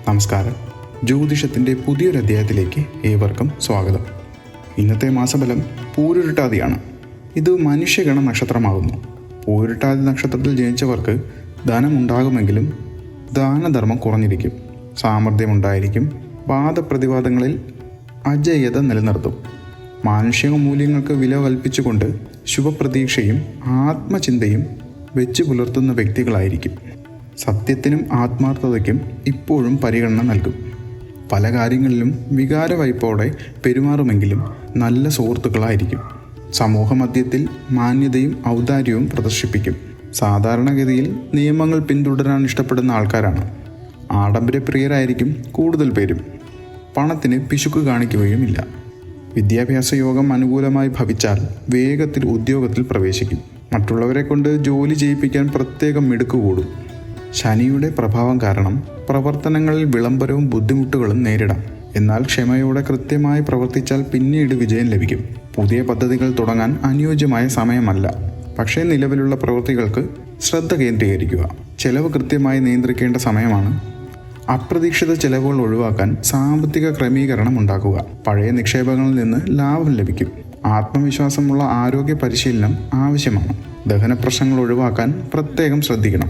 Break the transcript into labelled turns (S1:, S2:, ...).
S1: നമസ്കാരം. ജ്യോതിഷത്തിൻ്റെ പുതിയൊരു അധ്യായത്തിലേക്ക് ഏവർക്കും സ്വാഗതം. ഇന്നത്തെ മാസഫലം പൂരുരുട്ടാതിയാണ്. ഇത് മനുഷ്യഗണ നക്ഷത്രമാകുന്നു. പൂരുരുട്ടാതി നക്ഷത്രത്തിൽ ജനിച്ചവർക്ക് ധനമുണ്ടാകുമെങ്കിലും ദാനധർമ്മം കുറഞ്ഞിരിക്കും. സാമർഥ്യമുണ്ടായിരിക്കും. വാദപ്രതിവാദങ്ങളിൽ അജയ്യത നിലനിർത്തും. മാനുഷിക മൂല്യങ്ങൾക്ക് വില കൽപ്പിച്ചുകൊണ്ട് ശുഭപ്രതീക്ഷയും ആത്മചിന്തയും വെച്ചു പുലർത്തുന്ന വ്യക്തികളായിരിക്കും. സത്യത്തിനും ആത്മാർത്ഥതയ്ക്കും ഇപ്പോഴും പരിഗണന നൽകും. പല കാര്യങ്ങളിലും വികാരവയ്പോടെ പെരുമാറുമെങ്കിലും നല്ല സുഹൃത്തുക്കളായിരിക്കും. സമൂഹമധ്യത്തിൽ മാന്യതയും ഔദാര്യവും പ്രദർശിപ്പിക്കും. സാധാരണഗതിയിൽ നിയമങ്ങൾ പിന്തുടരാൻ ഇഷ്ടപ്പെടുന്ന ആൾക്കാരാണ്. ആഡംബരപ്രിയരായിരിക്കും കൂടുതൽ പേരും. പണത്തിന് പിശുക്ക് കാണിക്കുകയുമില്ല. വിദ്യാഭ്യാസ യോഗം അനുകൂലമായി ഭവിച്ചാൽ വേഗത്തിൽ ഉദ്യോഗത്തിൽ പ്രവേശിക്കും. മറ്റുള്ളവരെ കൊണ്ട് ജോലി ചെയ്യിപ്പിക്കാൻ പ്രത്യേകം മിടുക്ക് കൂടും. ശനിയുടെ പ്രഭാവം കാരണം പ്രവർത്തനങ്ങളിൽ വിളംബരവും ബുദ്ധിമുട്ടുകളും നേരിടാം. എന്നാൽ ക്ഷമയോടെ കൃത്യമായി പ്രവർത്തിച്ചാൽ പിന്നീട് വിജയം ലഭിക്കും. പുതിയ പദ്ധതികൾ തുടങ്ങാൻ അനുയോജ്യമായ സമയമല്ല. പക്ഷേ നിലവിലുള്ള പ്രവൃത്തികൾക്ക് ശ്രദ്ധ കേന്ദ്രീകരിക്കുക. ചെലവ് കൃത്യമായി നിയന്ത്രിക്കേണ്ട സമയമാണ്. അപ്രതീക്ഷിത ചെലവുകൾ ഒഴിവാക്കാൻ സാമ്പത്തിക ക്രമീകരണം ഉണ്ടാക്കുക. പഴയ നിക്ഷേപങ്ങളിൽ നിന്ന് ലാഭം ലഭിക്കും. ആത്മവിശ്വാസമുള്ള ആരോഗ്യ പരിശീലനം ആവശ്യമാണ്. ദഹന പ്രശ്നങ്ങൾ ഒഴിവാക്കാൻ പ്രത്യേകം ശ്രദ്ധിക്കണം.